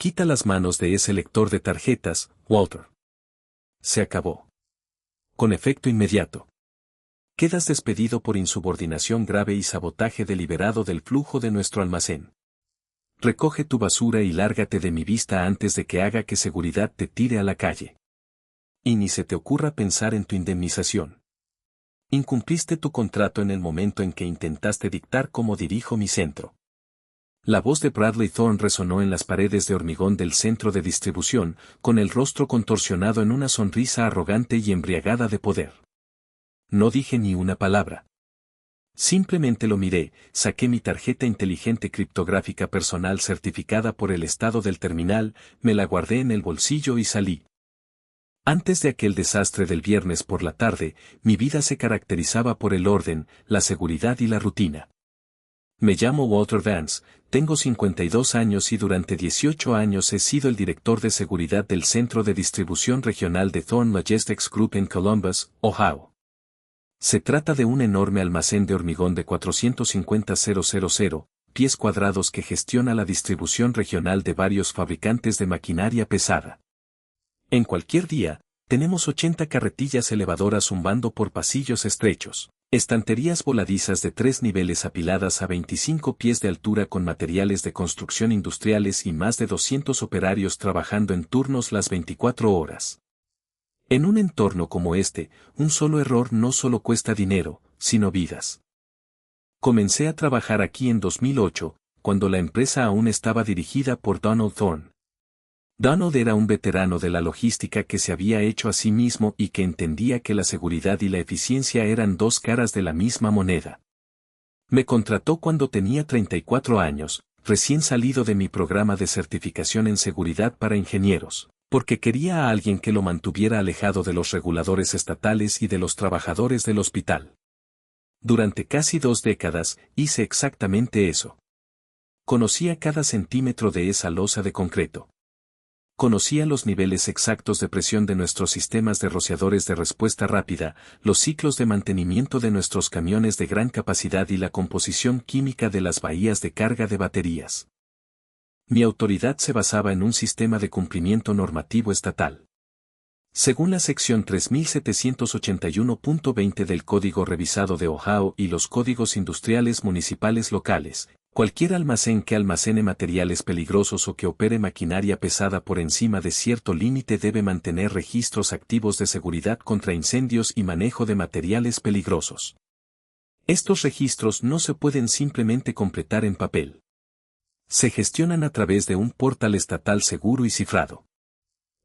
Quita las manos de ese lector de tarjetas, Walter. Se acabó. Con efecto inmediato. Quedas despedido por insubordinación grave y sabotaje deliberado del flujo de nuestro almacén. Recoge tu basura y lárgate de mi vista antes de que haga que seguridad te tire a la calle. Y ni se te ocurra pensar en tu indemnización. Incumpliste tu contrato en el momento en que intentaste dictar cómo dirijo mi centro. La voz de Bradley Thorne resonó en las paredes de hormigón del centro de distribución, con el rostro contorsionado en una sonrisa arrogante y embriagada de poder. No dije ni una palabra. Simplemente lo miré, saqué mi tarjeta inteligente criptográfica personal certificada por el estado del terminal, me la guardé en el bolsillo y salí. Antes de aquel desastre del viernes por la tarde, mi vida se caracterizaba por el orden, la seguridad y la rutina. Me llamo Walter Vance, tengo 52 años y durante 18 años he sido el director de seguridad del Centro de Distribución Regional de Thorne Logistics Group en Columbus, Ohio. Se trata de un enorme almacén de hormigón de 450,000 pies cuadrados que gestiona la distribución regional de varios fabricantes de maquinaria pesada. En cualquier día, tenemos 80 carretillas elevadoras zumbando por pasillos estrechos. Estanterías voladizas de 3 niveles apiladas a 25 pies de altura con materiales de construcción industriales y más de 200 operarios trabajando en turnos las 24 horas. En un entorno como este, un solo error no solo cuesta dinero, sino vidas. Comencé a trabajar aquí en 2008, cuando la empresa aún estaba dirigida por Donald Thorne. Donald era un veterano de la logística que se había hecho a sí mismo y que entendía que la seguridad y la eficiencia eran dos caras de la misma moneda. Me contrató cuando tenía 34 años, recién salido de mi programa de certificación en seguridad para ingenieros, porque quería a alguien que lo mantuviera alejado de los reguladores estatales y de los trabajadores del hospital. Durante casi 2 décadas, hice exactamente eso. Conocía cada centímetro de esa losa de concreto. Conocía los niveles exactos de presión de nuestros sistemas de rociadores de respuesta rápida, los ciclos de mantenimiento de nuestros camiones de gran capacidad y la composición química de las bahías de carga de baterías. Mi autoridad se basaba en un sistema de cumplimiento normativo estatal. Según la sección 3781.20 del Código Revisado de Ohio y los códigos industriales municipales locales, cualquier almacén que almacene materiales peligrosos o que opere maquinaria pesada por encima de cierto límite debe mantener registros activos de seguridad contra incendios y manejo de materiales peligrosos. Estos registros no se pueden simplemente completar en papel. Se gestionan a través de un portal estatal seguro y cifrado.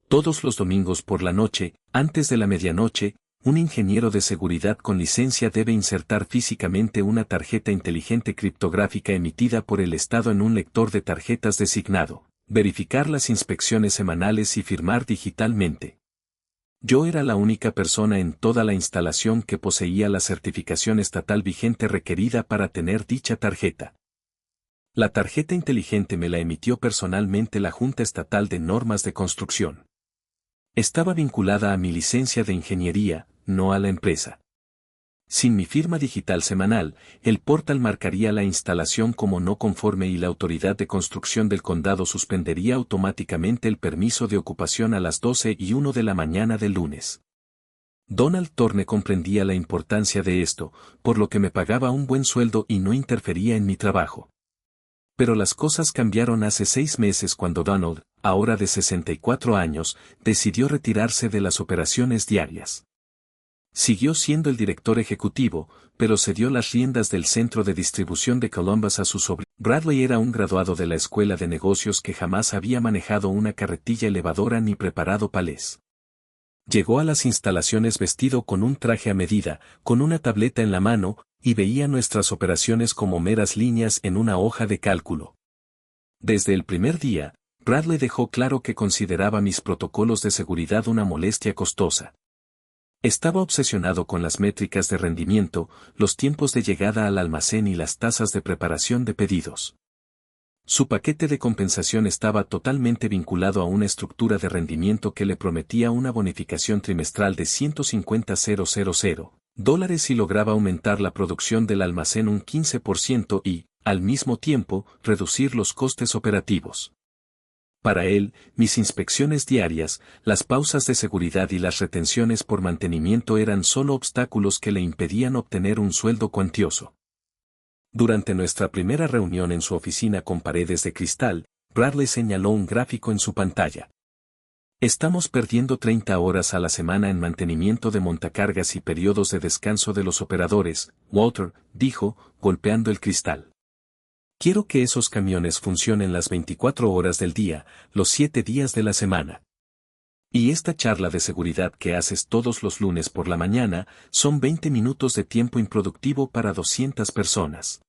Todos los domingos por la noche, antes de la medianoche, un ingeniero de seguridad con licencia debe insertar físicamente una tarjeta inteligente criptográfica emitida por el Estado en un lector de tarjetas designado, verificar las inspecciones semanales y firmar digitalmente. Yo era la única persona en toda la instalación que poseía la certificación estatal vigente requerida para tener dicha tarjeta. La tarjeta inteligente me la emitió personalmente la Junta Estatal de Normas de Construcción. Estaba vinculada a mi licencia de ingeniería, no a la empresa. Sin mi firma digital semanal, el portal marcaría la instalación como no conforme y la autoridad de construcción del condado suspendería automáticamente el permiso de ocupación a las 12:01 de la mañana del lunes. Donald Thorne comprendía la importancia de esto, por lo que me pagaba un buen sueldo y no interfería en mi trabajo. Pero las cosas cambiaron hace 6 meses cuando Donald, ahora de 64 años, decidió retirarse de las operaciones diarias. Siguió siendo el director ejecutivo, pero cedió las riendas del centro de distribución de Columbus a su sobrino. Bradley era un graduado de la escuela de negocios que jamás había manejado una carretilla elevadora ni preparado palés. Llegó a las instalaciones vestido con un traje a medida, con una tableta en la mano, y veía nuestras operaciones como meras líneas en una hoja de cálculo. Desde el primer día, Bradley dejó claro que consideraba mis protocolos de seguridad una molestia costosa. Estaba obsesionado con las métricas de rendimiento, los tiempos de llegada al almacén y las tasas de preparación de pedidos. Su paquete de compensación estaba totalmente vinculado a una estructura de rendimiento que le prometía una bonificación trimestral de $150,000 si lograba aumentar la producción del almacén un 15% y, al mismo tiempo, reducir los costes operativos. Para él, mis inspecciones diarias, las pausas de seguridad y las retenciones por mantenimiento eran solo obstáculos que le impedían obtener un sueldo cuantioso. Durante nuestra primera reunión en su oficina con paredes de cristal, Bradley señaló un gráfico en su pantalla. Estamos perdiendo 30 horas a la semana en mantenimiento de montacargas y periodos de descanso de los operadores, Walter, dijo, golpeando el cristal. Quiero que esos camiones funcionen las 24 horas del día, los 7 días de la semana. Y esta charla de seguridad que haces todos los lunes por la mañana, son 20 minutos de tiempo improductivo para 200 personas.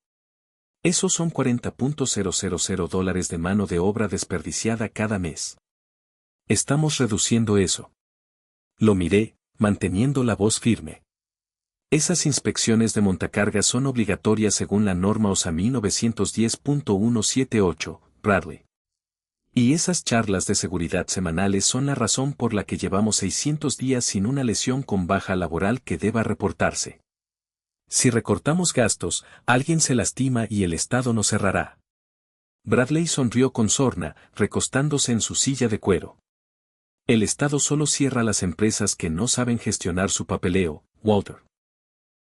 Esos son $40,000 de mano de obra desperdiciada cada mes. Estamos reduciendo eso. Lo miré, manteniendo la voz firme. Esas inspecciones de montacargas son obligatorias según la norma OSAMI 910.178, Bradley. Y esas charlas de seguridad semanales son la razón por la que llevamos 600 días sin una lesión con baja laboral que deba reportarse. Si recortamos gastos, alguien se lastima y el Estado nos cerrará. Bradley sonrió con sorna, recostándose en su silla de cuero. El Estado solo cierra las empresas que no saben gestionar su papeleo, Walter.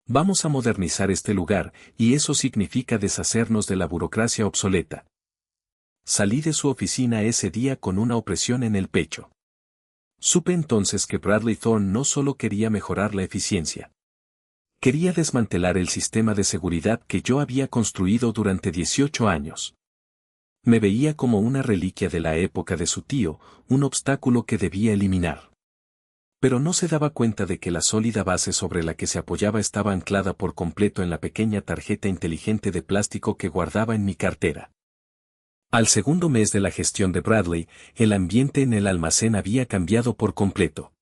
Vamos a modernizar este lugar, y eso significa deshacernos de la burocracia obsoleta. Salí de su oficina ese día con una opresión en el pecho. Supe entonces que Bradley Thorne no solo quería mejorar la eficiencia. Quería desmantelar el sistema de seguridad que yo había construido durante 18 años. Me veía como una reliquia de la época de su tío, un obstáculo que debía eliminar. Pero no se daba cuenta de que la sólida base sobre la que se apoyaba estaba anclada por completo en la pequeña tarjeta inteligente de plástico que guardaba en mi cartera. Al segundo mes de la gestión de Bradley, el ambiente en el almacén había cambiado por completo.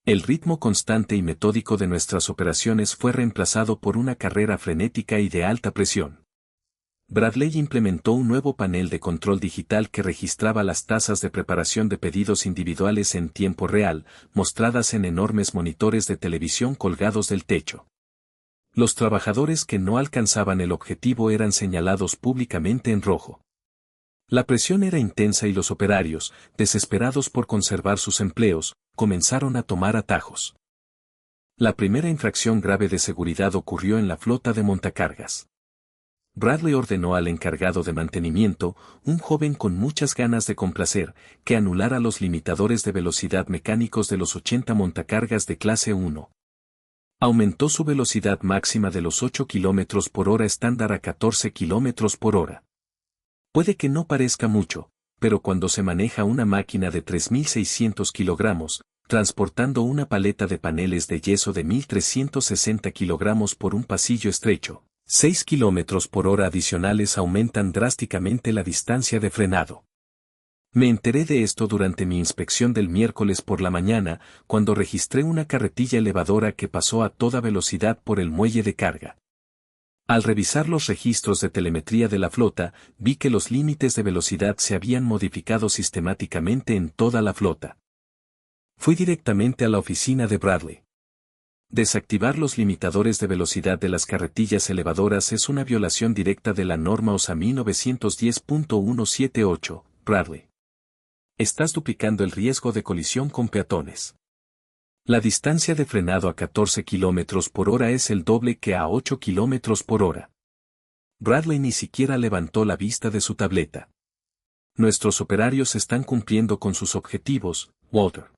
El ritmo constante y metódico de nuestras operaciones fue reemplazado por una carrera frenética y de alta presión. Bradley implementó un nuevo panel de control digital que registraba las tasas de preparación de pedidos individuales en tiempo real, mostradas en enormes monitores de televisión colgados del techo. Los trabajadores que no alcanzaban el objetivo eran señalados públicamente en rojo. La presión era intensa y los operarios, desesperados por conservar sus empleos, comenzaron a tomar atajos. La primera infracción grave de seguridad ocurrió en la flota de montacargas. Bradley ordenó al encargado de mantenimiento, un joven con muchas ganas de complacer, que anulara los limitadores de velocidad mecánicos de los 80 montacargas de clase 1. Aumentó su velocidad máxima de los 8 km por hora estándar a 14 km por hora. Puede que no parezca mucho, pero cuando se maneja una máquina de 3.600 kilogramos, transportando una paleta de paneles de yeso de 1.360 kilogramos por un pasillo estrecho, 6 km por hora adicionales aumentan drásticamente la distancia de frenado. Me enteré de esto durante mi inspección del miércoles por la mañana, cuando registré una carretilla elevadora que pasó a toda velocidad por el muelle de carga. Al revisar los registros de telemetría de la flota, vi que los límites de velocidad se habían modificado sistemáticamente en toda la flota. Fui directamente a la oficina de Bradley. Desactivar los limitadores de velocidad de las carretillas elevadoras es una violación directa de la norma OSAMI 910.178, Bradley. Estás duplicando el riesgo de colisión con peatones. La distancia de frenado a 14 km por hora es el doble que a 8 km por hora. Bradley ni siquiera levantó la vista de su tableta. Nuestros operarios están cumpliendo con sus objetivos, Walter.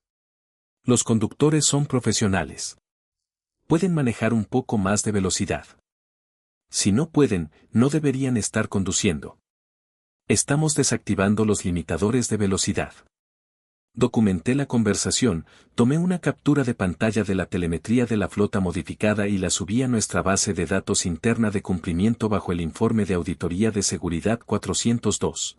Los conductores son profesionales. Pueden manejar un poco más de velocidad. Si no pueden, no deberían estar conduciendo. Estamos desactivando los limitadores de velocidad. Documenté la conversación, tomé una captura de pantalla de la telemetría de la flota modificada y la subí a nuestra base de datos interna de cumplimiento bajo el informe de auditoría de seguridad 402.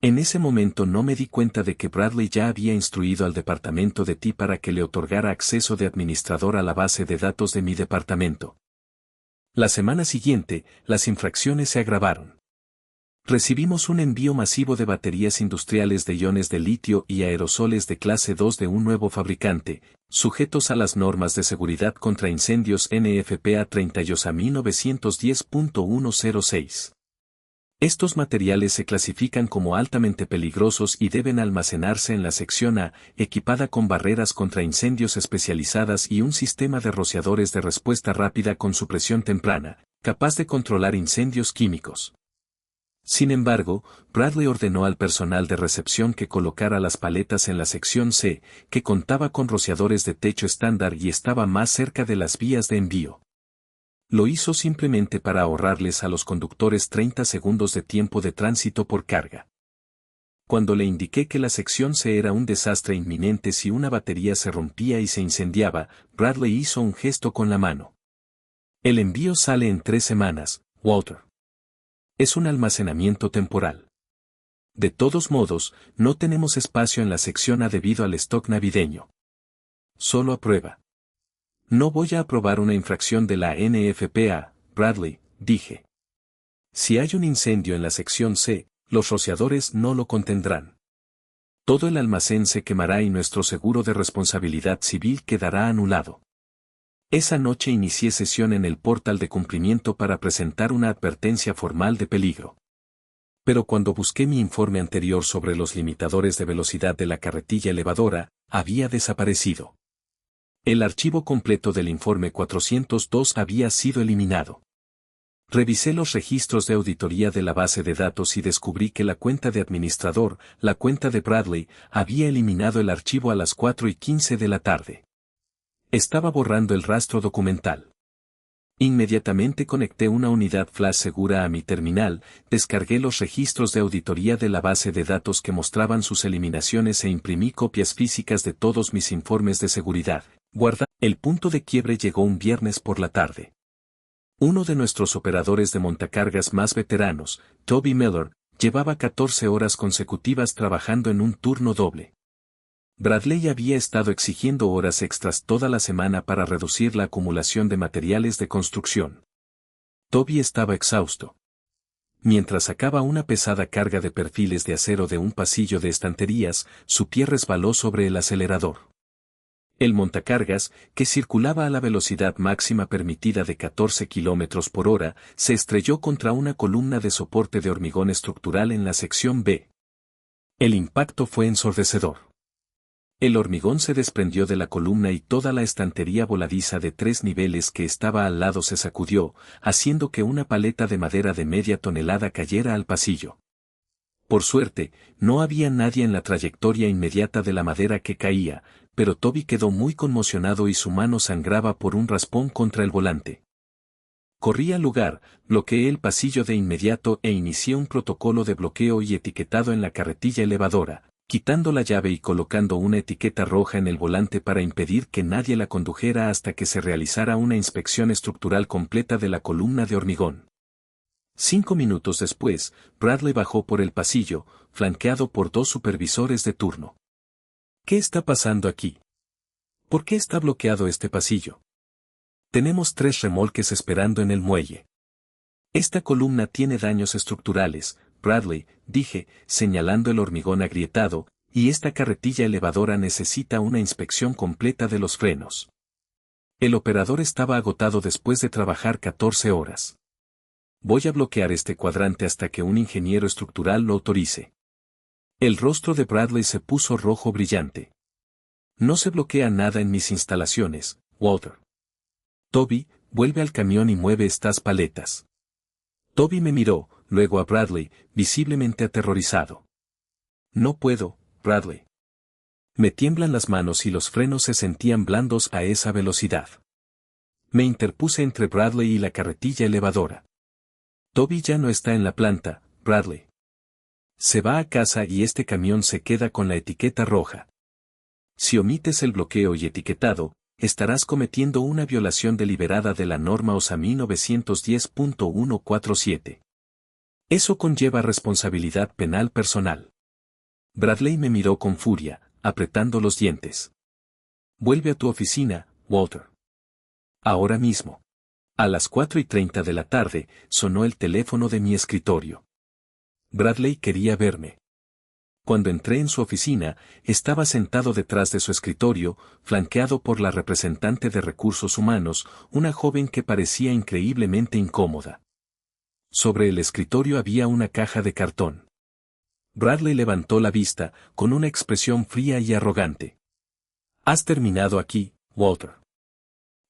En ese momento no me di cuenta de que Bradley ya había instruido al departamento de TI para que le otorgara acceso de administrador a la base de datos de mi departamento. La semana siguiente, las infracciones se agravaron. Recibimos un envío masivo de baterías industriales de iones de litio y aerosoles de clase 2 de un nuevo fabricante, sujetos a las normas de seguridad contra incendios NFPA 30 y OSAMI 910.106. Estos materiales se clasifican como altamente peligrosos y deben almacenarse en la sección A, equipada con barreras contra incendios especializadas y un sistema de rociadores de respuesta rápida con supresión temprana, capaz de controlar incendios químicos. Sin embargo, Bradley ordenó al personal de recepción que colocara las paletas en la sección C, que contaba con rociadores de techo estándar y estaba más cerca de las vías de envío. Lo hizo simplemente para ahorrarles a los conductores 30 segundos de tiempo de tránsito por carga. Cuando le indiqué que la sección C era un desastre inminente si una batería se rompía y se incendiaba, Bradley hizo un gesto con la mano. El envío sale en 3 semanas, Walter. Es un almacenamiento temporal. De todos modos, no tenemos espacio en la sección A debido al stock navideño. Solo aprueba. No voy a aprobar una infracción de la NFPA, Bradley, dije. Si hay un incendio en la sección C, los rociadores no lo contendrán. Todo el almacén se quemará y nuestro seguro de responsabilidad civil quedará anulado. Esa noche inicié sesión en el portal de cumplimiento para presentar una advertencia formal de peligro. Pero cuando busqué mi informe anterior sobre los limitadores de velocidad de la carretilla elevadora, había desaparecido. El archivo completo del informe 402 había sido eliminado. Revisé los registros de auditoría de la base de datos y descubrí que la cuenta de administrador, la cuenta de Bradley, había eliminado el archivo a las 4:15 de la tarde. Estaba borrando el rastro documental. Inmediatamente conecté una unidad flash segura a mi terminal, descargué los registros de auditoría de la base de datos que mostraban sus eliminaciones e imprimí copias físicas de todos mis informes de seguridad. El punto de quiebre llegó un viernes por la tarde. Uno de nuestros operadores de montacargas más veteranos, Toby Miller, llevaba 14 horas consecutivas trabajando en un turno doble. Bradley había estado exigiendo horas extras toda la semana para reducir la acumulación de materiales de construcción. Toby estaba exhausto. Mientras sacaba una pesada carga de perfiles de acero de un pasillo de estanterías, su pie resbaló sobre el acelerador. El montacargas, que circulaba a la velocidad máxima permitida de 14 km por hora, se estrelló contra una columna de soporte de hormigón estructural en la sección B. El impacto fue ensordecedor. El hormigón se desprendió de la columna y toda la estantería voladiza de 3 niveles que estaba al lado se sacudió, haciendo que una paleta de madera de media tonelada cayera al pasillo. Por suerte, no había nadie en la trayectoria inmediata de la madera que caía, pero Toby quedó muy conmocionado y su mano sangraba por un raspón contra el volante. Corrí al lugar, bloqueé el pasillo de inmediato e inicié un protocolo de bloqueo y etiquetado en la carretilla elevadora, quitando la llave y colocando una etiqueta roja en el volante para impedir que nadie la condujera hasta que se realizara una inspección estructural completa de la columna de hormigón. 5 minutos después, Bradley bajó por el pasillo, flanqueado por 2 supervisores de turno. ¿Qué está pasando aquí? ¿Por qué está bloqueado este pasillo? Tenemos 3 remolques esperando en el muelle. Esta columna tiene daños estructurales, Bradley, dije, señalando el hormigón agrietado, y esta carretilla elevadora necesita una inspección completa de los frenos. El operador estaba agotado después de trabajar 14 horas. Voy a bloquear este cuadrante hasta que un ingeniero estructural lo autorice. El rostro de Bradley se puso rojo brillante. No se bloquea nada en mis instalaciones, Walter. Toby, vuelve al camión y mueve estas paletas. Toby me miró, luego a Bradley, visiblemente aterrorizado. No puedo, Bradley. Me tiemblan las manos y los frenos se sentían blandos a esa velocidad. Me interpuse entre Bradley y la carretilla elevadora. Toby ya no está en la planta, Bradley. Se va a casa y este camión se queda con la etiqueta roja. Si omites el bloqueo y etiquetado, estarás cometiendo una violación deliberada de la norma OSAMI 910.147. Eso conlleva responsabilidad penal personal. Bradley me miró con furia, apretando los dientes. Vuelve a tu oficina, Walter. Ahora mismo. A las 4:30 de la tarde, sonó el teléfono de mi escritorio. Bradley quería verme. Cuando entré en su oficina, estaba sentado detrás de su escritorio, flanqueado por la representante de recursos humanos, una joven que parecía increíblemente incómoda. Sobre el escritorio había una caja de cartón. Bradley levantó la vista, con una expresión fría y arrogante. «Has terminado aquí, Walter.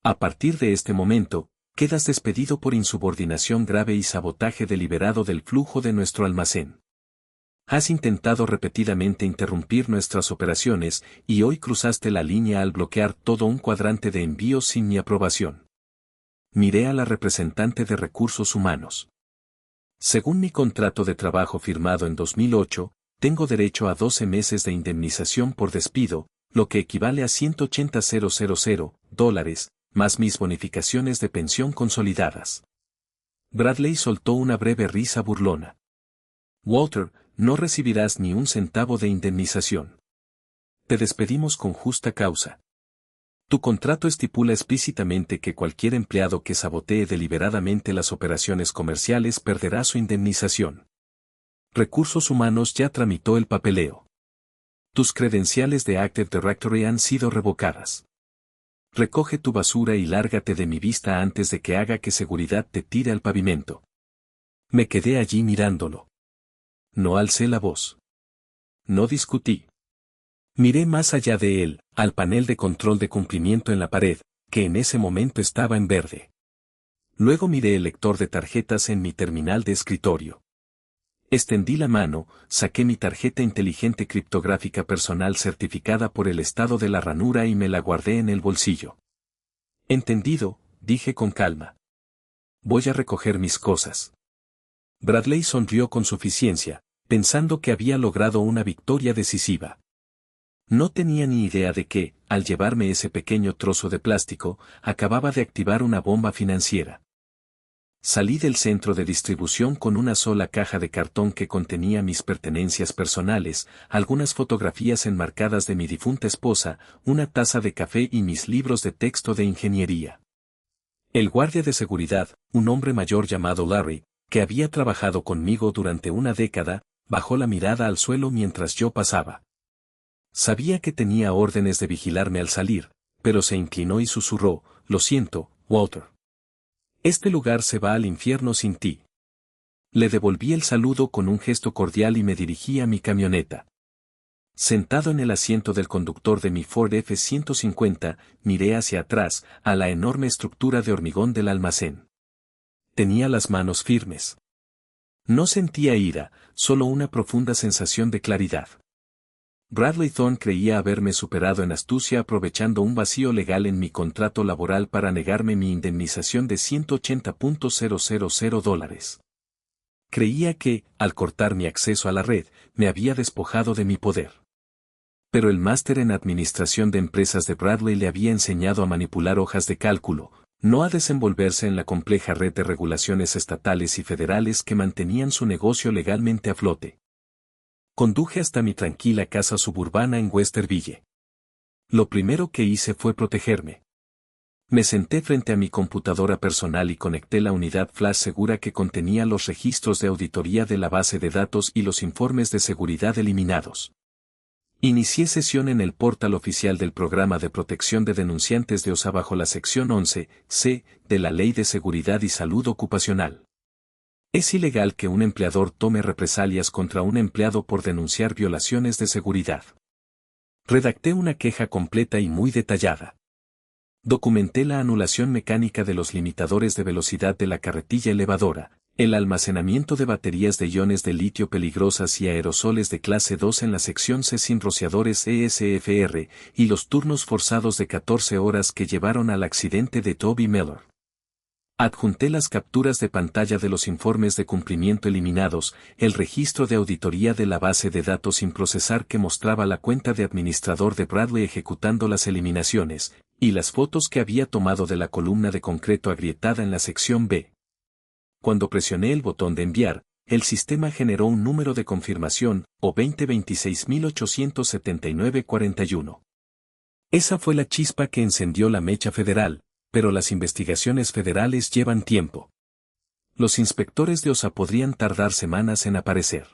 A partir de este momento, quedas despedido por insubordinación grave y sabotaje deliberado del flujo de nuestro almacén. Has intentado repetidamente interrumpir nuestras operaciones y hoy cruzaste la línea al bloquear todo un cuadrante de envíos sin mi aprobación». Miré a la representante de recursos humanos. Según mi contrato de trabajo firmado en 2008, tengo derecho a 12 meses de indemnización por despido, lo que equivale a $180,000, más mis bonificaciones de pensión consolidadas. Bradley soltó una breve risa burlona. «Walter, no recibirás ni un centavo de indemnización. Te despedimos con justa causa. Tu contrato estipula explícitamente que cualquier empleado que sabotee deliberadamente las operaciones comerciales perderá su indemnización. Recursos Humanos ya tramitó el papeleo. Tus credenciales de Active Directory han sido revocadas. Recoge tu basura y lárgate de mi vista antes de que haga que seguridad te tire al pavimento». Me quedé allí mirándolo. No alcé la voz. No discutí. Miré más allá de él, al panel de control de cumplimiento en la pared, que en ese momento estaba en verde. Luego miré el lector de tarjetas en mi terminal de escritorio. Extendí la mano, saqué mi tarjeta inteligente criptográfica personal certificada por el estado de la ranura y me la guardé en el bolsillo. «Entendido», dije con calma. «Voy a recoger mis cosas». Bradley sonrió con suficiencia, pensando que había logrado una victoria decisiva. No tenía ni idea de que, al llevarme ese pequeño trozo de plástico, acababa de activar una bomba financiera. Salí del centro de distribución con una sola caja de cartón que contenía mis pertenencias personales, algunas fotografías enmarcadas de mi difunta esposa, una taza de café y mis libros de texto de ingeniería. El guardia de seguridad, un hombre mayor llamado Larry, que había trabajado conmigo durante una década, bajó la mirada al suelo mientras yo pasaba. Sabía que tenía órdenes de vigilarme al salir, pero se inclinó y susurró: «Lo siento, Walter. Este lugar se va al infierno sin ti». Le devolví el saludo con un gesto cordial y me dirigí a mi camioneta. Sentado en el asiento del conductor de mi Ford F-150, miré hacia atrás, a la enorme estructura de hormigón del almacén. Tenía las manos firmes. No sentía ira, solo una profunda sensación de claridad. Bradley Thorne creía haberme superado en astucia aprovechando un vacío legal en mi contrato laboral para negarme mi indemnización de $180,000. Creía que, al cortar mi acceso a la red, me había despojado de mi poder. Pero el máster en administración de empresas de Bradley le había enseñado a manipular hojas de cálculo, no a desenvolverse en la compleja red de regulaciones estatales y federales que mantenían su negocio legalmente a flote. Conduje hasta mi tranquila casa suburbana en Westerville. Lo primero que hice fue protegerme. Me senté frente a mi computadora personal y conecté la unidad flash segura que contenía los registros de auditoría de la base de datos y los informes de seguridad eliminados. Inicié sesión en el portal oficial del Programa de Protección de Denunciantes de OSA bajo la sección 11C de la Ley de Seguridad y Salud Ocupacional. Es ilegal que un empleador tome represalias contra un empleado por denunciar violaciones de seguridad. Redacté una queja completa y muy detallada. Documenté la anulación mecánica de los limitadores de velocidad de la carretilla elevadora, el almacenamiento de baterías de iones de litio peligrosas y aerosoles de clase 2 en la sección C sin rociadores ESFR, y los turnos forzados de 14 horas que llevaron al accidente de Toby Miller. Adjunté las capturas de pantalla de los informes de cumplimiento eliminados, el registro de auditoría de la base de datos sin procesar que mostraba la cuenta de administrador de Bradley ejecutando las eliminaciones, y las fotos que había tomado de la columna de concreto agrietada en la sección B. Cuando presioné el botón de enviar, el sistema generó un número de confirmación, o 2026.879.41. Esa fue la chispa que encendió la mecha federal, pero las investigaciones federales llevan tiempo. Los inspectores de OSA podrían tardar semanas en aparecer.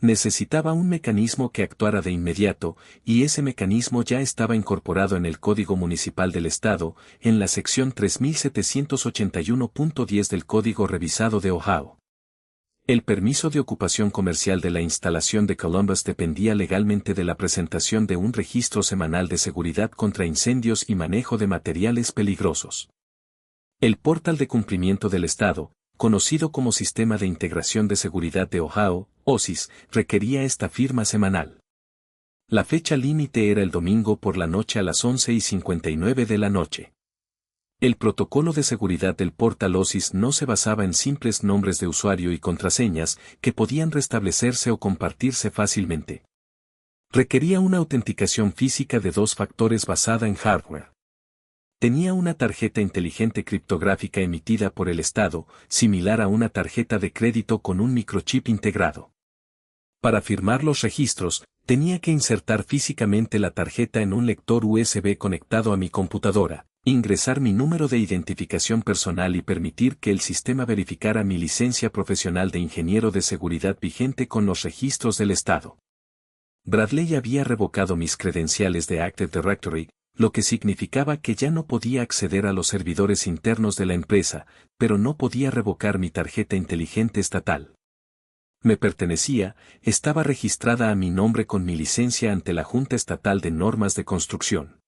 Necesitaba un mecanismo que actuara de inmediato, y ese mecanismo ya estaba incorporado en el Código Municipal del Estado, en la sección 3781.10 del Código Revisado de Ohio. El permiso de ocupación comercial de la instalación de Columbus dependía legalmente de la presentación de un registro semanal de seguridad contra incendios y manejo de materiales peligrosos. El Portal de Cumplimiento del Estado, conocido como Sistema de Integración de Seguridad de Ohio, OSIS, requería esta firma semanal. La fecha límite era el domingo por la noche a las 11:59 de la noche. El protocolo de seguridad del portal OSIS no se basaba en simples nombres de usuario y contraseñas que podían restablecerse o compartirse fácilmente. Requería una autenticación física de 2 factores basada en hardware. Tenía una tarjeta inteligente criptográfica emitida por el Estado, similar a una tarjeta de crédito con un microchip integrado. Para firmar los registros, tenía que insertar físicamente la tarjeta en un lector USB conectado a mi computadora, ingresar mi número de identificación personal y permitir que el sistema verificara mi licencia profesional de ingeniero de seguridad vigente con los registros del Estado. Bradley había revocado mis credenciales de Active Directory, lo que significaba que ya no podía acceder a los servidores internos de la empresa, pero no podía revocar mi tarjeta inteligente estatal. Me pertenecía, estaba registrada a mi nombre con mi licencia ante la Junta Estatal de Normas de Construcción.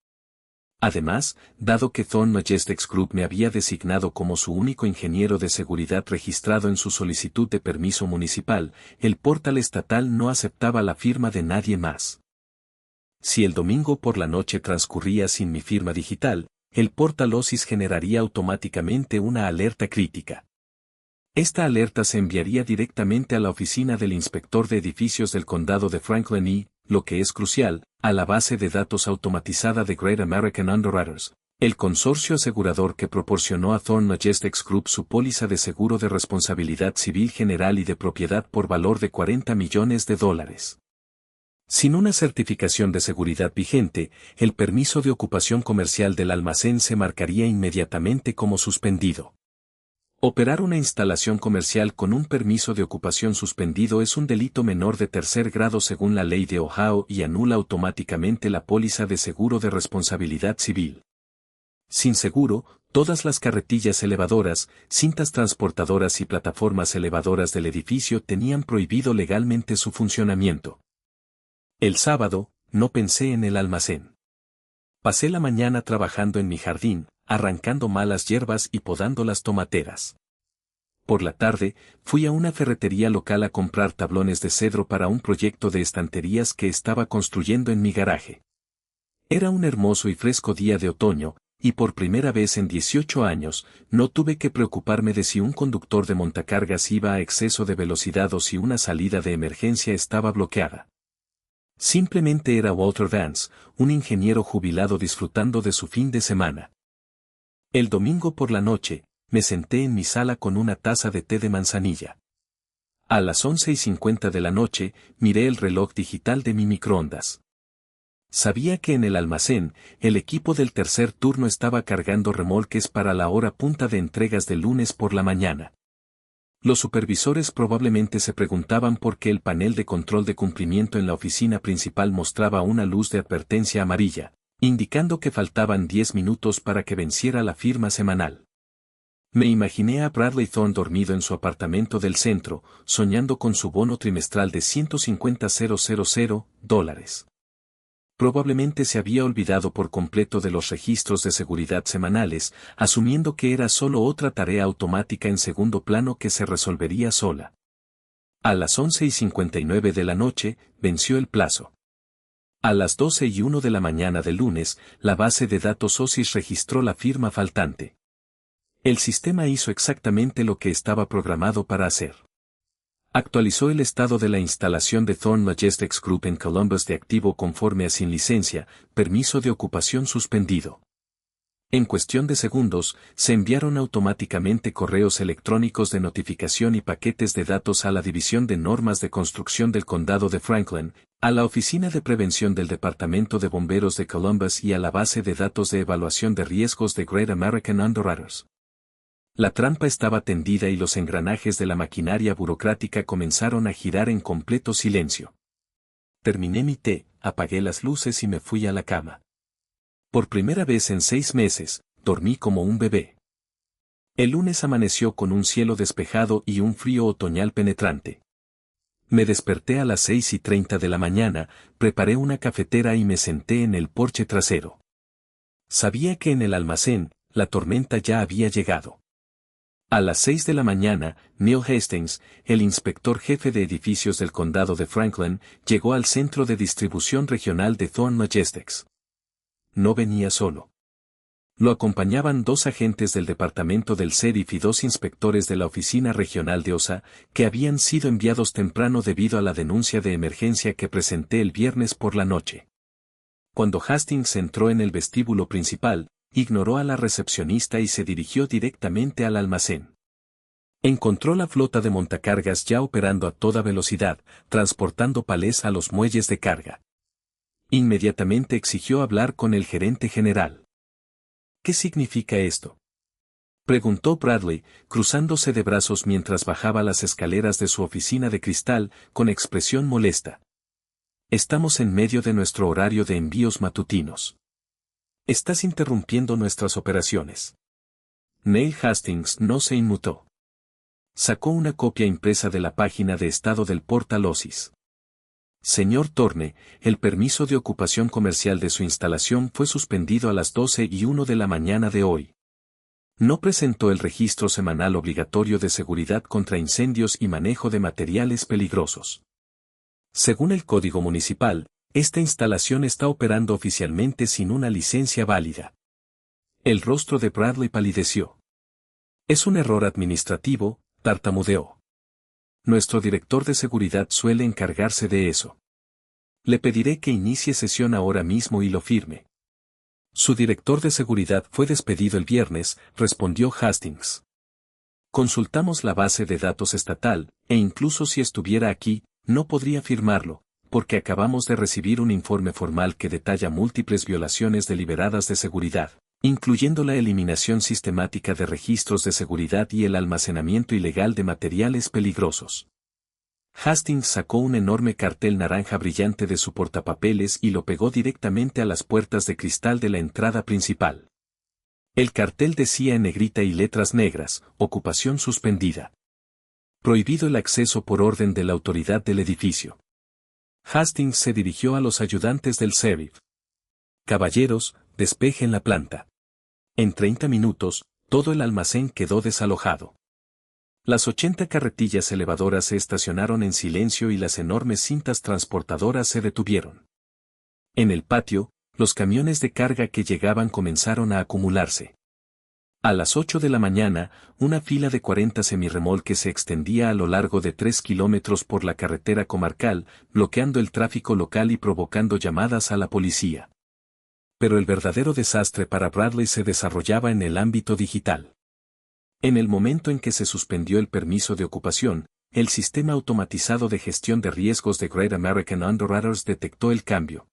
Además, dado que Thorn Majestic Group me había designado como su único ingeniero de seguridad registrado en su solicitud de permiso municipal, el portal estatal no aceptaba la firma de nadie más. Si el domingo por la noche transcurría sin mi firma digital, el portal OSIS generaría automáticamente una alerta crítica. Esta alerta se enviaría directamente a la oficina del inspector de edificios del condado de Franklin y, lo que es crucial, a la base de datos automatizada de Great American Underwriters, el consorcio asegurador que proporcionó a Thorn Majestic Group su póliza de seguro de responsabilidad civil general y de propiedad por valor de $40 millones. Sin una certificación de seguridad vigente, el permiso de ocupación comercial del almacén se marcaría inmediatamente como suspendido. Operar una instalación comercial con un permiso de ocupación suspendido es un delito menor de tercer grado según la ley de Ohio y anula automáticamente la póliza de seguro de responsabilidad civil. Sin seguro, todas las carretillas elevadoras, cintas transportadoras y plataformas elevadoras del edificio tenían prohibido legalmente su funcionamiento. El sábado, no pensé en el almacén. Pasé la mañana trabajando en mi jardín, arrancando malas hierbas y podando las tomateras. Por la tarde, fui a una ferretería local a comprar tablones de cedro para un proyecto de estanterías que estaba construyendo en mi garaje. Era un hermoso y fresco día de otoño, y por primera vez en 18 años, no tuve que preocuparme de si un conductor de montacargas iba a exceso de velocidad o si una salida de emergencia estaba bloqueada. Simplemente era Walter Vance, un ingeniero jubilado disfrutando de su fin de semana. El domingo por la noche, me senté en mi sala con una taza de té de manzanilla. A las 11:50 de la noche, miré el reloj digital de mi microondas. Sabía que en el almacén, el equipo del tercer turno estaba cargando remolques para la hora punta de entregas del lunes por la mañana. Los supervisores probablemente se preguntaban por qué el panel de control de cumplimiento en la oficina principal mostraba una luz de advertencia amarilla, indicando que faltaban 10 minutos para que venciera la firma semanal. Me imaginé a Bradley Thorn dormido en su apartamento del centro, soñando con su bono trimestral de $150,000. Probablemente se había olvidado por completo de los registros de seguridad semanales, asumiendo que era solo otra tarea automática en segundo plano que se resolvería sola. A las 11:59 de la noche, venció el plazo. A las 12:01 de la mañana del lunes, la base de datos OSIS registró la firma faltante. El sistema hizo exactamente lo que estaba programado para hacer. Actualizó el estado de la instalación de Thorn Majestic Group en Columbus de activo conforme a sin licencia, permiso de ocupación suspendido. En cuestión de segundos, se enviaron automáticamente correos electrónicos de notificación y paquetes de datos a la División de Normas de Construcción del Condado de Franklin, a la Oficina de Prevención del Departamento de Bomberos de Columbus y a la base de datos de evaluación de riesgos de Great American Underwriters. La trampa estaba tendida y los engranajes de la maquinaria burocrática comenzaron a girar en completo silencio. Terminé mi té, apagué las luces y me fui a la cama. Por primera vez en 6 meses, dormí como un bebé. El lunes amaneció con un cielo despejado y un frío otoñal penetrante. Me desperté a las 6:30 de la mañana, preparé una cafetera y me senté en el porche trasero. Sabía que en el almacén, la tormenta ya había llegado. A las 6 de la mañana, Neil Hastings, el inspector jefe de edificios del condado de Franklin, llegó al centro de distribución regional de Thorn Logistics. No venía solo. Lo acompañaban 2 agentes del departamento del sheriff y 2 inspectores de la oficina regional de OSA, que habían sido enviados temprano debido a la denuncia de emergencia que presenté el viernes por la noche. Cuando Hastings entró en el vestíbulo principal, ignoró a la recepcionista y se dirigió directamente al almacén. Encontró la flota de montacargas ya operando a toda velocidad, transportando palés a los muelles de carga. Inmediatamente exigió hablar con el gerente general. ¿Qué significa esto?, preguntó Bradley, cruzándose de brazos mientras bajaba las escaleras de su oficina de cristal, con expresión molesta. Estamos en medio de nuestro horario de envíos matutinos. Estás interrumpiendo nuestras operaciones. Neil Hastings no se inmutó. Sacó una copia impresa de la página de estado del portal OSIS. Señor Thorne, el permiso de ocupación comercial de su instalación fue suspendido a las 12:01 de la mañana de hoy. No presentó el registro semanal obligatorio de seguridad contra incendios y manejo de materiales peligrosos. Según el Código Municipal, esta instalación está operando oficialmente sin una licencia válida. El rostro de Bradley palideció. Es un error administrativo, tartamudeó. Nuestro director de seguridad suele encargarse de eso. Le pediré que inicie sesión ahora mismo y lo firme. Su director de seguridad fue despedido el viernes, respondió Hastings. Consultamos la base de datos estatal, e incluso si estuviera aquí, no podría firmarlo, porque acabamos de recibir un informe formal que detalla múltiples violaciones deliberadas de seguridad, incluyendo la eliminación sistemática de registros de seguridad y el almacenamiento ilegal de materiales peligrosos. Hastings sacó un enorme cartel naranja brillante de su portapapeles y lo pegó directamente a las puertas de cristal de la entrada principal. El cartel decía en negrita y letras negras, ocupación suspendida. Prohibido el acceso por orden de la autoridad del edificio. Hastings se dirigió a los ayudantes del sheriff. Caballeros, despejen la planta. En 30 minutos, todo el almacén quedó desalojado. Las 80 carretillas elevadoras se estacionaron en silencio y las enormes cintas transportadoras se detuvieron. En el patio, los camiones de carga que llegaban comenzaron a acumularse. A las 8 de la mañana, una fila de 40 semirremolques se extendía a lo largo de 3 kilómetros por la carretera comarcal, bloqueando el tráfico local y provocando llamadas a la policía. Pero el verdadero desastre para Bradley se desarrollaba en el ámbito digital. En el momento en que se suspendió el permiso de ocupación, el sistema automatizado de gestión de riesgos de Great American Underwriters detectó el cambio.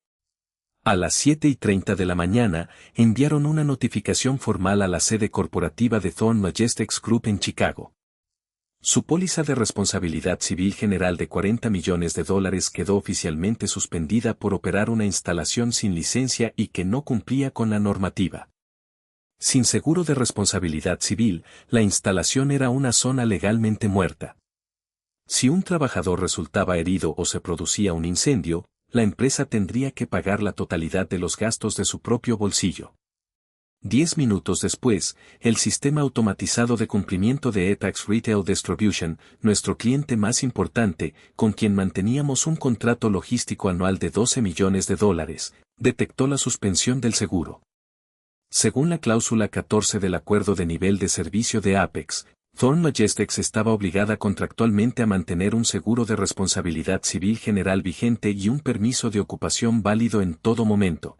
A las 7:30 de la mañana, enviaron una notificación formal a la sede corporativa de Thorn Logistics Group en Chicago. Su póliza de responsabilidad civil general de $40 millones quedó oficialmente suspendida por operar una instalación sin licencia y que no cumplía con la normativa. Sin seguro de responsabilidad civil, la instalación era una zona legalmente muerta. Si un trabajador resultaba herido o se producía un incendio, la empresa tendría que pagar la totalidad de los gastos de su propio bolsillo. 10 minutos después, el sistema automatizado de cumplimiento de Apex Retail Distribution, nuestro cliente más importante, con quien manteníamos un contrato logístico anual de $12 millones, detectó la suspensión del seguro. Según la cláusula 14 del acuerdo de nivel de servicio de Apex, Thorn Logistics estaba obligada contractualmente a mantener un seguro de responsabilidad civil general vigente y un permiso de ocupación válido en todo momento.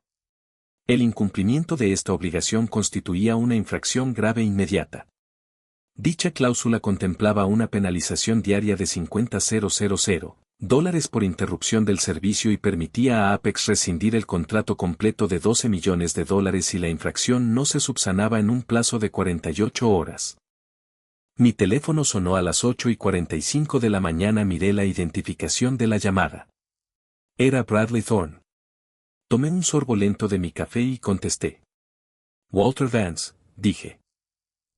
El incumplimiento de esta obligación constituía una infracción grave inmediata. Dicha cláusula contemplaba una penalización diaria de $50,000 por interrupción del servicio y permitía a Apex rescindir el contrato completo de $12 millones si la infracción no se subsanaba en un plazo de 48 horas. Mi teléfono sonó a las 8:45 de la mañana. Miré la identificación de la llamada. Era Bradley Thorne. Tomé un sorbo lento de mi café y contesté. Walter Vance, dije.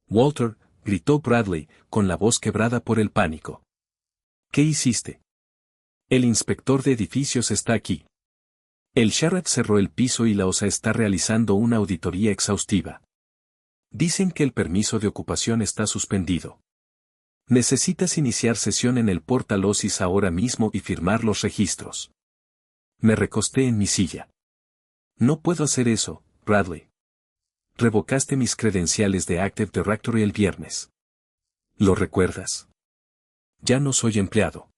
Walter, gritó Bradley, con la voz quebrada por el pánico. ¿Qué hiciste? El inspector de edificios está aquí. El sheriff cerró el piso y la OSA está realizando una auditoría exhaustiva. Dicen que el permiso de ocupación está suspendido. Necesitas iniciar sesión en el portal OSIS ahora mismo y firmar los registros. Me recosté en mi silla. No puedo hacer eso, Bradley. Revocaste mis credenciales de Active Directory el viernes. ¿Lo recuerdas? Ya no soy empleado.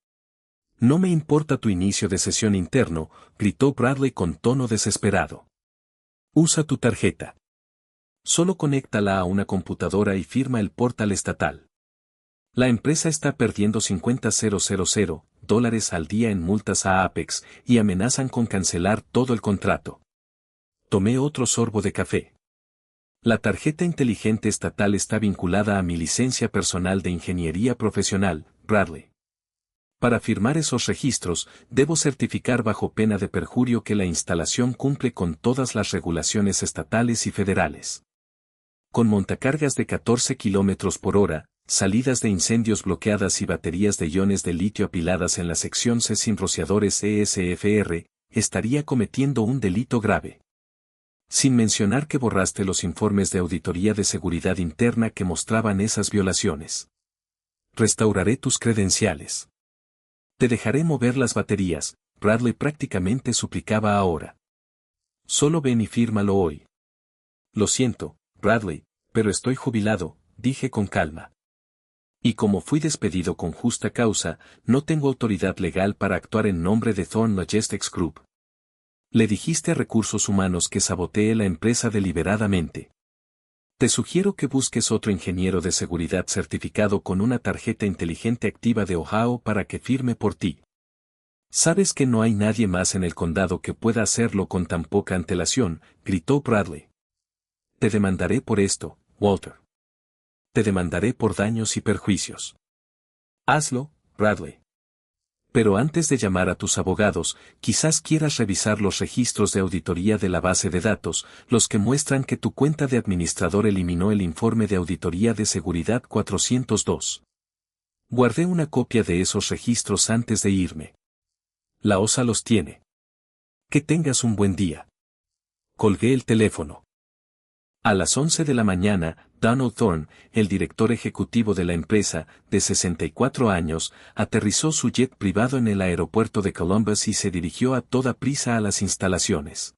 No me importa tu inicio de sesión interno, gritó Bradley con tono desesperado. Usa tu tarjeta. Solo conéctala a una computadora y firma el portal estatal. La empresa está perdiendo $50,000 al día en multas a Apex y amenazan con cancelar todo el contrato. Tomé otro sorbo de café. La tarjeta inteligente estatal está vinculada a mi licencia personal de ingeniería profesional, Bradley. Para firmar esos registros, debo certificar bajo pena de perjurio que la instalación cumple con todas las regulaciones estatales y federales. Con montacargas de 14 km por hora, salidas de incendios bloqueadas y baterías de iones de litio apiladas en la sección C sin rociadores ESFR, estaría cometiendo un delito grave. Sin mencionar que borraste los informes de auditoría de seguridad interna que mostraban esas violaciones. Restauraré tus credenciales. Te dejaré mover las baterías, Bradley prácticamente suplicaba ahora. Solo ven y fírmalo hoy. Lo siento, Bradley, pero estoy jubilado, dije con calma. Y como fui despedido con justa causa, no tengo autoridad legal para actuar en nombre de Thorne Logistics Group. Le dijiste a Recursos Humanos que sabotee la empresa deliberadamente. Te sugiero que busques otro ingeniero de seguridad certificado con una tarjeta inteligente activa de Ohio para que firme por ti. Sabes que no hay nadie más en el condado que pueda hacerlo con tan poca antelación, gritó Bradley. Te demandaré por esto, Walter. Te demandaré por daños y perjuicios. Hazlo, Bradley. Pero antes de llamar a tus abogados, quizás quieras revisar los registros de auditoría de la base de datos, los que muestran que tu cuenta de administrador eliminó el informe de auditoría de seguridad 402. Guardé una copia de esos registros antes de irme. La OSA los tiene. Que tengas un buen día. Colgué el teléfono. A las 11 de la mañana, Donald Thorne, el director ejecutivo de la empresa, de 64 años, aterrizó su jet privado en el aeropuerto de Columbus y se dirigió a toda prisa a las instalaciones.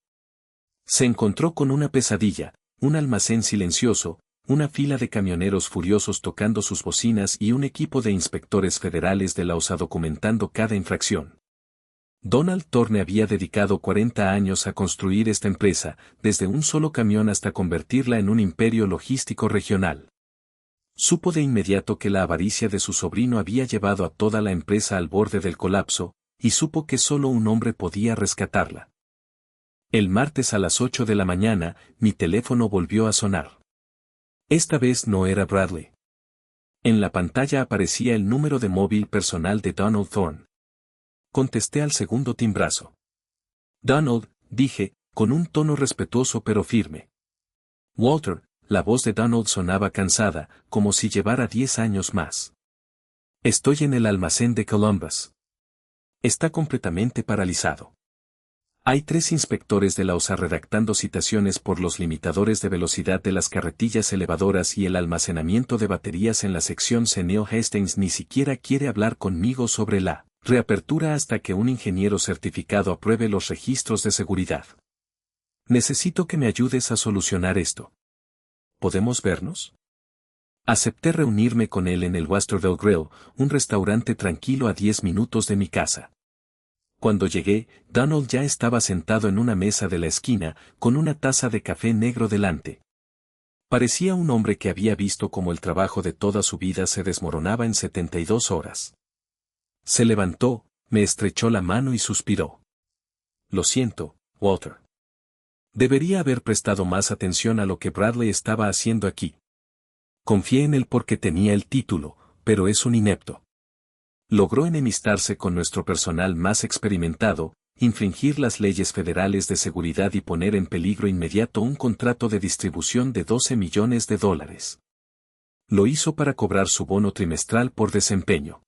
Se encontró con una pesadilla, un almacén silencioso, una fila de camioneros furiosos tocando sus bocinas y un equipo de inspectores federales de la OSA documentando cada infracción. Donald Thorne había dedicado 40 años a construir esta empresa, desde un solo camión hasta convertirla en un imperio logístico regional. Supo de inmediato que la avaricia de su sobrino había llevado a toda la empresa al borde del colapso, y supo que solo un hombre podía rescatarla. El martes a las 8 de la mañana, mi teléfono volvió a sonar. Esta vez no era Bradley. En la pantalla aparecía el número de móvil personal de Donald Thorne. Contesté al segundo timbrazo. Donald, dije, con un tono respetuoso pero firme. Walter, la voz de Donald sonaba cansada, como si llevara 10 años más. Estoy en el almacén de Columbus. Está completamente paralizado. Hay 3 inspectores de la OSA redactando citaciones por los limitadores de velocidad de las carretillas elevadoras y el almacenamiento de baterías en la sección C. Neil Hastings ni siquiera quiere hablar conmigo sobre la reapertura hasta que un ingeniero certificado apruebe los registros de seguridad. Necesito que me ayudes a solucionar esto. ¿Podemos vernos? Acepté reunirme con él en el Westerville Grill, un restaurante tranquilo a 10 minutos de mi casa. Cuando llegué, Donald ya estaba sentado en una mesa de la esquina, con una taza de café negro delante. Parecía un hombre que había visto cómo el trabajo de toda su vida se desmoronaba en 72 horas. Se levantó, me estrechó la mano y suspiró. Lo siento, Walter. Debería haber prestado más atención a lo que Bradley estaba haciendo aquí. Confié en él porque tenía el título, pero es un inepto. Logró enemistarse con nuestro personal más experimentado, infringir las leyes federales de seguridad y poner en peligro inmediato un contrato de distribución de $12 millones. Lo hizo para cobrar su bono trimestral por desempeño.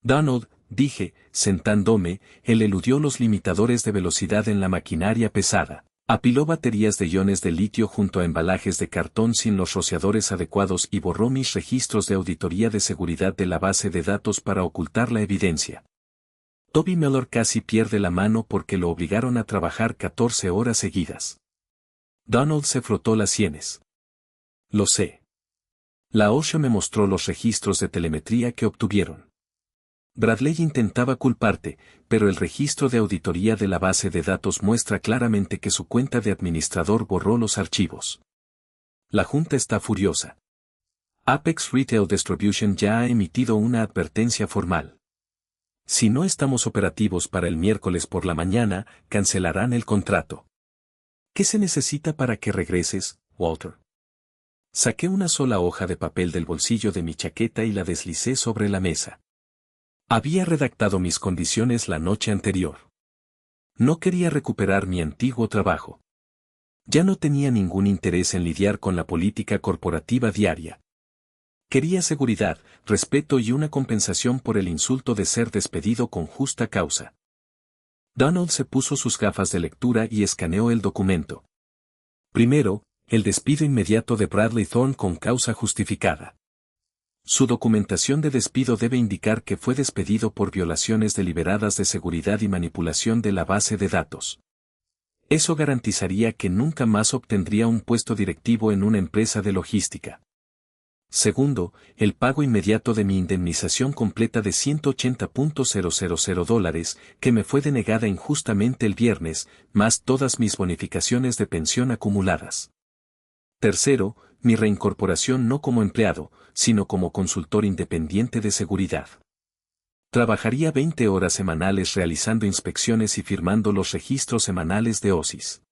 Donald, dije, sentándome, él eludió los limitadores de velocidad en la maquinaria pesada. Apiló baterías de iones de litio junto a embalajes de cartón sin los rociadores adecuados y borró mis registros de auditoría de seguridad de la base de datos para ocultar la evidencia. Toby Mellor casi pierde la mano porque lo obligaron a trabajar 14 horas seguidas. Donald se frotó las sienes. Lo sé. La OSHA me mostró los registros de telemetría que obtuvieron. Bradley intentaba culparte, pero el registro de auditoría de la base de datos muestra claramente que su cuenta de administrador borró los archivos. La Junta está furiosa. Apex Retail Distribution ya ha emitido una advertencia formal. Si no estamos operativos para el miércoles por la mañana, cancelarán el contrato. ¿Qué se necesita para que regreses, Walter? Saqué una sola hoja de papel del bolsillo de mi chaqueta y la deslicé sobre la mesa. Había redactado mis condiciones la noche anterior. No quería recuperar mi antiguo trabajo. Ya no tenía ningún interés en lidiar con la política corporativa diaria. Quería seguridad, respeto y una compensación por el insulto de ser despedido con justa causa. Donald se puso sus gafas de lectura y escaneó el documento. Primero, el despido inmediato de Bradley Thorne con causa justificada. Su documentación de despido debe indicar que fue despedido por violaciones deliberadas de seguridad y manipulación de la base de datos. Eso garantizaría que nunca más obtendría un puesto directivo en una empresa de logística. Segundo, el pago inmediato de mi indemnización completa de $180,000 que me fue denegada injustamente el viernes, más todas mis bonificaciones de pensión acumuladas. Tercero, mi reincorporación no como empleado, sino como consultor independiente de seguridad. Trabajaría 20 horas semanales realizando inspecciones y firmando los registros semanales de OSIS.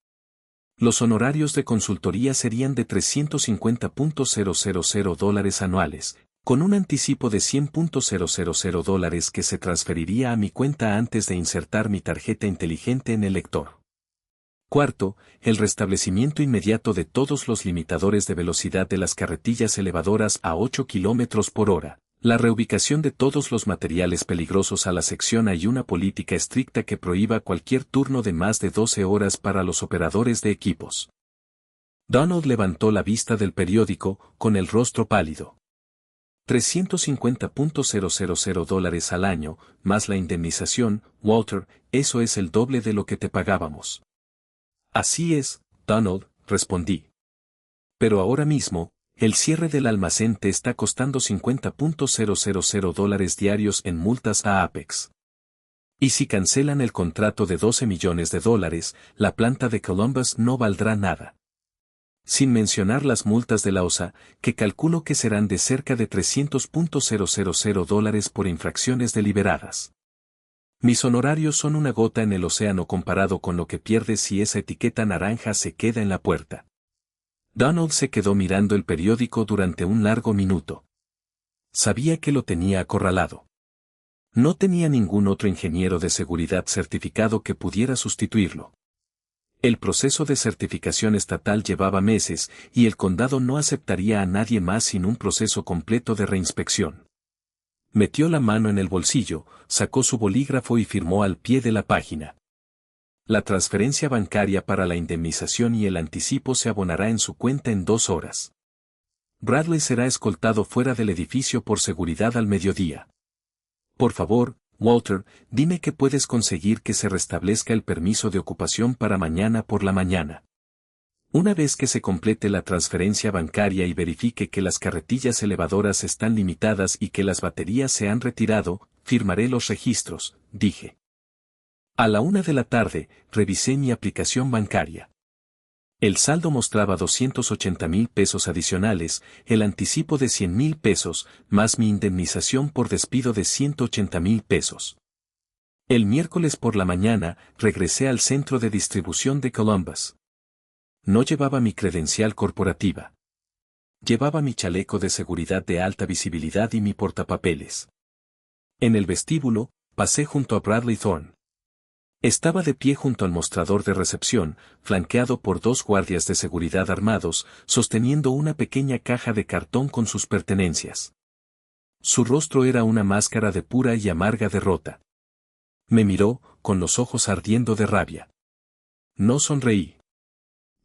Los honorarios de consultoría serían de $350,000 anuales, con un anticipo de $100,000 que se transferiría a mi cuenta antes de insertar mi tarjeta inteligente en el lector. Cuarto, el restablecimiento inmediato de todos los limitadores de velocidad de las carretillas elevadoras a 8 km por hora, la reubicación de todos los materiales peligrosos a la sección A y una política estricta que prohíba cualquier turno de más de 12 horas para los operadores de equipos. Donald levantó la vista del periódico, con el rostro pálido. $350,000 al año, más la indemnización, Walter, eso es el doble de lo que te pagábamos. Así es, Donald, respondí. Pero ahora mismo, el cierre del almacén te está costando $50,000 diarios en multas a Apex. Y si cancelan el contrato de $12 millones, la planta de Columbus no valdrá nada. Sin mencionar las multas de la OSA, que calculo que serán de cerca de $300,000 por infracciones deliberadas. Mis honorarios son una gota en el océano comparado con lo que pierdes si esa etiqueta naranja se queda en la puerta. Donald se quedó mirando el periódico durante un largo minuto. Sabía que lo tenía acorralado. No tenía ningún otro ingeniero de seguridad certificado que pudiera sustituirlo. El proceso de certificación estatal llevaba meses y el condado no aceptaría a nadie más sin un proceso completo de reinspección. Metió la mano en el bolsillo, sacó su bolígrafo y firmó al pie de la página. La transferencia bancaria para la indemnización y el anticipo se abonará en su cuenta en 2 horas. Bradley será escoltado fuera del edificio por seguridad al mediodía. Por favor, Walter, dime que puedes conseguir que se restablezca el permiso de ocupación para mañana por la mañana. Una vez que se complete la transferencia bancaria y verifique que las carretillas elevadoras están limitadas y que las baterías se han retirado, firmaré los registros, dije. A la 1 de la tarde, revisé mi aplicación bancaria. El saldo mostraba $280,000 adicionales, el anticipo de $100,000, más mi indemnización por despido de $180,000. El miércoles por la mañana, regresé al centro de distribución de Columbus. No llevaba mi credencial corporativa. Llevaba mi chaleco de seguridad de alta visibilidad y mi portapapeles. En el vestíbulo, pasé junto a Bradley Thorne. Estaba de pie junto al mostrador de recepción, flanqueado por 2 guardias de seguridad armados, sosteniendo una pequeña caja de cartón con sus pertenencias. Su rostro era una máscara de pura y amarga derrota. Me miró, con los ojos ardiendo de rabia. No sonreí.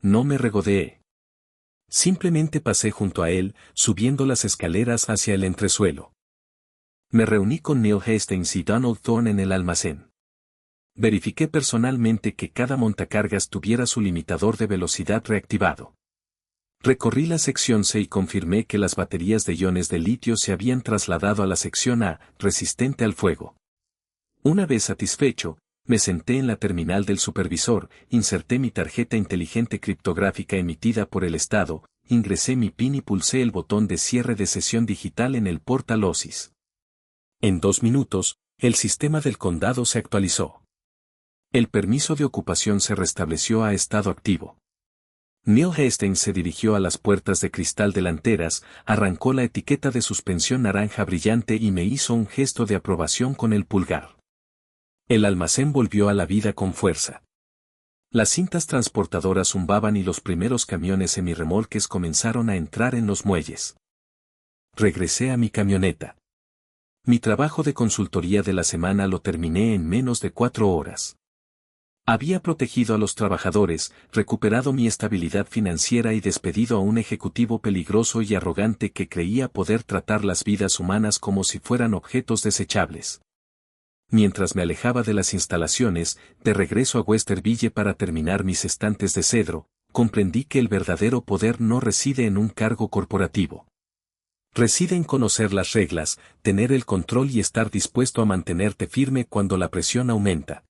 No me regodeé. Simplemente pasé junto a él, subiendo las escaleras hacia el entresuelo. Me reuní con Neil Hastings y Donald Thorne en el almacén. Verifiqué personalmente que cada montacargas tuviera su limitador de velocidad reactivado. Recorrí la sección C y confirmé que las baterías de iones de litio se habían trasladado a la sección A, resistente al fuego. Una vez satisfecho, me senté en la terminal del supervisor, inserté mi tarjeta inteligente criptográfica emitida por el Estado, ingresé mi PIN y pulsé el botón de cierre de sesión digital en el portal OSIS. En 2 minutos, el sistema del condado se actualizó. El permiso de ocupación se restableció a estado activo. Neil Hastings se dirigió a las puertas de cristal delanteras, arrancó la etiqueta de suspensión naranja brillante y me hizo un gesto de aprobación con el pulgar. El almacén volvió a la vida con fuerza. Las cintas transportadoras zumbaban y los primeros camiones semirremolques comenzaron a entrar en los muelles. Regresé a mi camioneta. Mi trabajo de consultoría de la semana lo terminé en menos de 4 horas. Había protegido a los trabajadores, recuperado mi estabilidad financiera y despedido a un ejecutivo peligroso y arrogante que creía poder tratar las vidas humanas como si fueran objetos desechables. Mientras me alejaba de las instalaciones, de regreso a Westerville para terminar mis estantes de cedro, comprendí que el verdadero poder no reside en un cargo corporativo. Reside en conocer las reglas, tener el control y estar dispuesto a mantenerte firme cuando la presión aumenta.